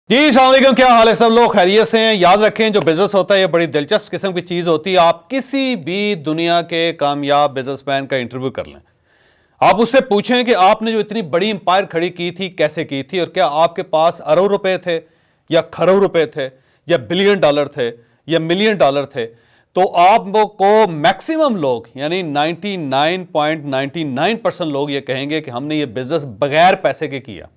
जी अस्सलाम वालेकुम, क्या हाल है सब लोग? खैरियत से हैं? याद रखें, जो बिजनेस होता है ये बड़ी दिलचस्प किस्म की चीज़ होती है। आप किसी भी दुनिया के कामयाब बिजनेसमैन का इंटरव्यू कर लें, आप उससे पूछें कि आपने जो इतनी बड़ी एम्पायर खड़ी की थी कैसे की थी, और क्या आपके पास अरब रुपए थे या खरब रुपए थे या बिलियन डॉलर थे या मिलियन डॉलर थे, तो आपको मैक्सिमम लोग यानी 99.99% लोग ये कहेंगे कि हमने ये बिजनेस बगैर पैसे के किया,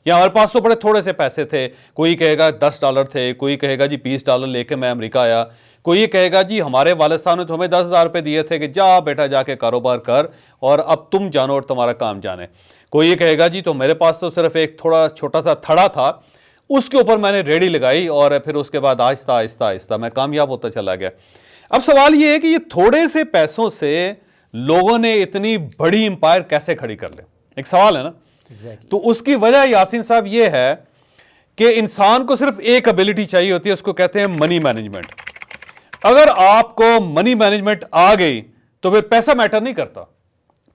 या हमारे पास तो बड़े थोड़े से पैसे थे। कोई कहेगा $10 थे, कोई कहेगा जी $20 लेके मैं अमेरिका आया, कोई ये कहेगा जी हमारे वालिद साहब ने तो हमें 10,000 रुपये दिए थे कि जा बेटा जाके कारोबार कर और अब तुम जानो और तुम्हारा काम जाने। कोई ये कहेगा जी तो मेरे पास तो सिर्फ एक थोड़ा छोटा सा थड़ा था, उसके ऊपर मैंने रेडी लगाई और फिर उसके बाद आहिस्ता आहिस्ता आहिस्ता मैं कामयाब होता चला गया। अब सवाल ये है कि ये थोड़े से पैसों से लोगों ने इतनी बड़ी एम्पायर कैसे खड़ी कर ले, एक सवाल है ना। तो उसकी वजह यासीन साहब ये है कि इंसान को सिर्फ एक एबिलिटी चाहिए होती है, उसको कहते हैं मनी मैनेजमेंट। अगर आपको मनी मैनेजमेंट आ गई तो फिर पैसा मैटर नहीं करता,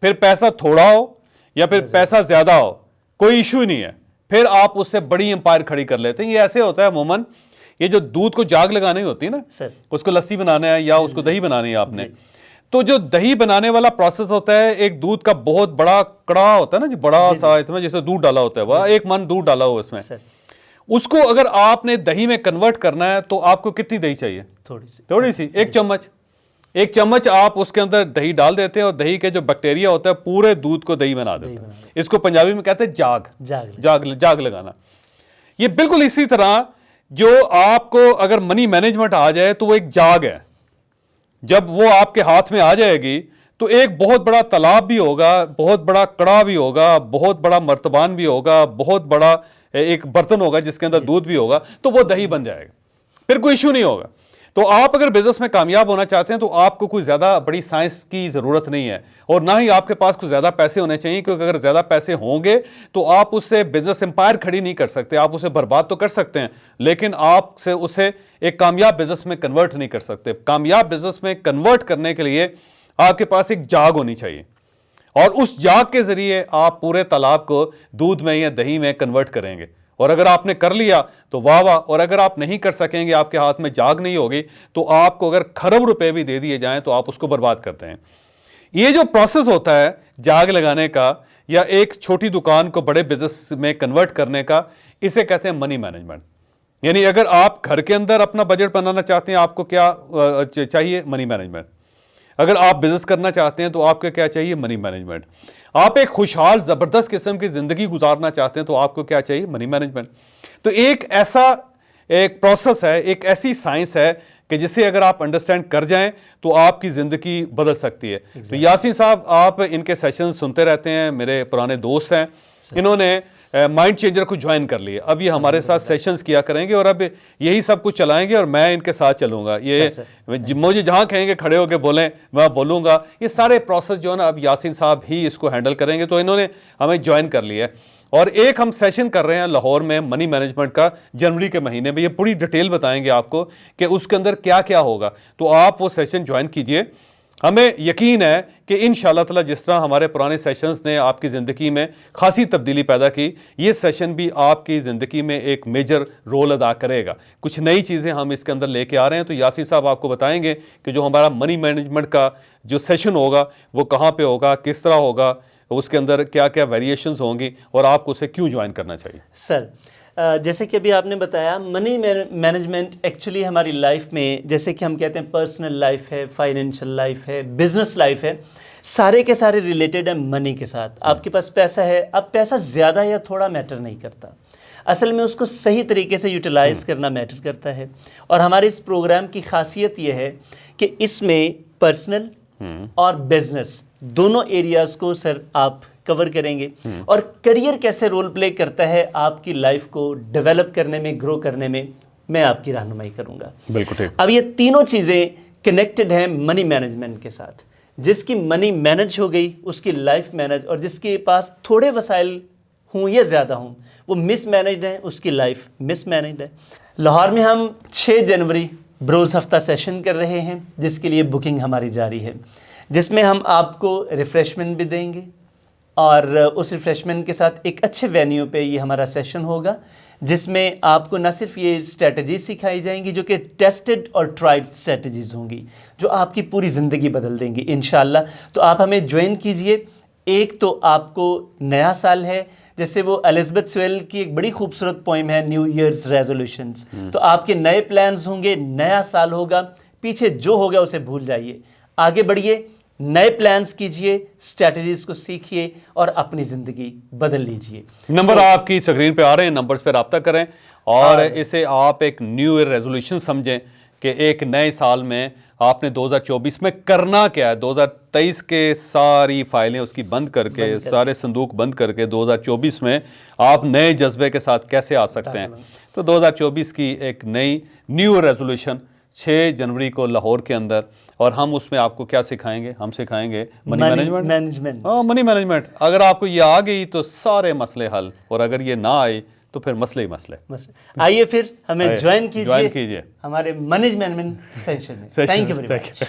फिर पैसा थोड़ा हो या फिर पैसा ज्यादा हो कोई इशू ही नहीं है, फिर आप उससे बड़ी एम्पायर खड़ी कर लेते हैं। ये ऐसे होता है अमूमन, ये जो दूध को जाग लगानी होती है ना सर, उसको लस्सी बनाना है या उसको दही बनानी है आपने, तो जो दही बनाने वाला प्रोसेस होता है, एक दूध का बहुत बड़ा कड़ा होता है ना जी, बड़ा सा इसमें जैसे दूध डाला होता है, वह एक मन दूध डाला हो इसमें, उसको अगर आपने दही में कन्वर्ट करना है तो आपको कितनी दही चाहिए? थोड़ी सी एक चम्मच आप उसके अंदर दही डाल देते हैं और दही के जो बैक्टीरिया होता है पूरे दूध को दही बना देते हैं। इसको पंजाबी में कहते हैं जाग लगाना। ये बिल्कुल इसी तरह जो आपको अगर मनी मैनेजमेंट आ जाए तो वो एक जाग है, जब वो आपके हाथ में आ जाएगी तो एक बहुत बड़ा तालाब भी होगा, बहुत बड़ा कड़ा भी होगा, बहुत बड़ा मर्तबान भी होगा, बहुत बड़ा एक बर्तन होगा जिसके अंदर दूध भी होगा, तो वो दही बन जाएगा, फिर कोई इशू नहीं होगा। तो आप अगर बिजनेस में कामयाब होना चाहते हैं तो आपको कोई ज्यादा बड़ी साइंस की जरूरत नहीं है, और ना ही आपके पास कुछ ज्यादा पैसे होने चाहिए, क्योंकि अगर ज्यादा पैसे होंगे तो आप उससे बिजनेस एम्पायर खड़ी नहीं कर सकते। आप उसे बर्बाद तो कर सकते हैं, लेकिन आप से उसे एक कामयाब बिजनेस में कन्वर्ट नहीं कर सकते। कामयाब बिजनेस में कन्वर्ट करने के लिए आपके पास एक जाग होनी चाहिए, और उस जाग के जरिए आप पूरे तालाब को दूध में या दही में कन्वर्ट करेंगे। और अगर आपने कर लिया तो वाह वाह, और अगर आप नहीं कर सकेंगे, आपके हाथ में जाग नहीं होगी, तो आपको अगर खरब रुपए भी दे दिए जाएं तो आप उसको बर्बाद करते हैं। ये जो प्रोसेस होता है जाग लगाने का या एक छोटी दुकान को बड़े बिजनेस में कन्वर्ट करने का, इसे कहते हैं मनी मैनेजमेंट। यानी अगर आप घर के अंदर अपना बजट बनाना चाहते हैं, आपको क्या चाहिए? Money management. अगर आप बिजनेस करना चाहते हैं तो आपको क्या चाहिए? Money management. आप एक खुशहाल जबरदस्त किस्म की जिंदगी गुजारना चाहते हैं तो आपको क्या चाहिए? Money management. तो एक ऐसा एक प्रोसेस है, एक ऐसी साइंस है कि जिसे अगर आप अंडरस्टैंड कर जाएं तो आपकी जिंदगी बदल सकती है। तो यासीन साहब, आप इनके सेशंस सुनते रहते हैं, मेरे पुराने दोस्त हैं, इन्होंने माइंड चेंजर को ज्वाइन कर लिए, अब ये हमारे साथ सेशंस किया करेंगे और अब यही सब कुछ चलाएंगे और मैं इनके साथ चलूंगा। ये मुझे जहां कहेंगे खड़े होकर बोलें मैं बोलूंगा। ये सारे प्रोसेस जो है ना, अब यासीन साहब ही इसको हैंडल करेंगे, तो इन्होंने हमें ज्वाइन कर लिया है। और एक हम सेशन कर रहे हैं लाहौर में मनी मैनेजमेंट का, जनवरी के महीने में। ये पूरी डिटेल बताएंगे आपको कि उसके अंदर क्या क्या होगा, तो आप वो सेशन ज्वाइन कीजिए। हमें यकीन है कि इंशाअल्लाह ताला जिस तरह हमारे पुराने सेशंस ने आपकी ज़िंदगी में खासी तब्दीली पैदा की, ये सेशन भी आपकी ज़िंदगी में एक मेजर रोल अदा करेगा। कुछ नई चीज़ें हम इसके अंदर लेके आ रहे हैं, तो यासीन साहब आपको बताएंगे कि जो हमारा मनी मैनेजमेंट का जो सेशन होगा वो कहाँ पे होगा, किस तरह होगा, उसके अंदर क्या क्या वेरिएशंस होंगी और आपको उसे क्यों ज्वाइन करना चाहिए। सर, जैसे कि अभी आपने बताया, मनी मैनेजमेंट एक्चुअली हमारी लाइफ में, जैसे कि हम कहते हैं पर्सनल लाइफ है, फाइनेंशियल लाइफ है, बिजनेस लाइफ है, सारे के सारे रिलेटेड है मनी के साथ। आपके पास पैसा है, अब पैसा ज़्यादा या थोड़ा मैटर नहीं करता, असल में उसको सही तरीके से यूटिलाइज़ करना मैटर करता है। और हमारे इस प्रोग्राम की खासियत यह है कि इसमें पर्सनल और बिजनेस दोनों एरियाज़ को सर आप कवर करेंगे, और करियर कैसे रोल प्ले करता है आपकी लाइफ को डेवलप करने में, ग्रो करने में, मैं आपकी रहनुमाई करूंगा। बिल्कुल ठीक। अब ये तीनों चीज़ें कनेक्टेड हैं मनी मैनेजमेंट के साथ। जिसकी मनी मैनेज हो गई उसकी लाइफ मैनेज, और जिसके पास थोड़े वसाइल हूँ या ज़्यादा हूँ वो मिसमैनेज्ड है, उसकी लाइफ मिसमैनेज्ड है। लाहौर में हम 6 जनवरी ब्रोज हफ्ता सेशन कर रहे हैं, जिसके लिए बुकिंग हमारी जारी है, जिसमें हम आपको रिफ्रेशमेंट भी देंगे, और उस रिफ्रेशमेंट के साथ एक अच्छे वेन्यू पे ये हमारा सेशन होगा, जिसमें आपको न सिर्फ ये स्ट्रेटजी सिखाई जाएंगी जो कि टेस्टेड और ट्राइड स्ट्रेटजीज होंगी जो आपकी पूरी ज़िंदगी बदल देंगी इंशाल्लाह। तो आप हमें ज्वाइन कीजिए। एक तो आपको नया साल है, जैसे वो एलिज़ाबेथ स्वेल की एक बड़ी खूबसूरत पोइम है न्यू ईयर्स रेजोल्यूशंस, तो आपके नए प्लान्स होंगे, नया साल होगा, पीछे जो हो गया उसे भूल जाइए, आगे बढ़िए, नए प्लान्स कीजिए, स्ट्रेटजीज को सीखिए और अपनी ज़िंदगी बदल लीजिए। नंबर आपकी स्क्रीन पे आ रहे हैं, नंबर्स पे रब्ता करें और इसे आप एक न्यू ईयर रेजोल्यूशन समझें कि एक नए साल में आपने 2024 में करना क्या है। 2023 के सारी फाइलें उसकी बंद करके सारे संदूक बंद करके 2024 में आप नए जज्बे के साथ कैसे आ सकते हैं। तो 2024 की एक नई न्यू रेजोल्यूशन 6 जनवरी को लाहौर के अंदर, और हम उसमें आपको क्या सिखाएंगे, हम सिखाएंगे मनी मैनेजमेंट। हाँ, मनी मैनेजमेंट। अगर आपको ये आ गई तो सारे मसले हल, और अगर ये ना आए तो फिर मसले ही मसले। आइए फिर हमें ज्वाइन कीजिए हमारे मनी मैनेजमेंट सेशन में। Thank you very much.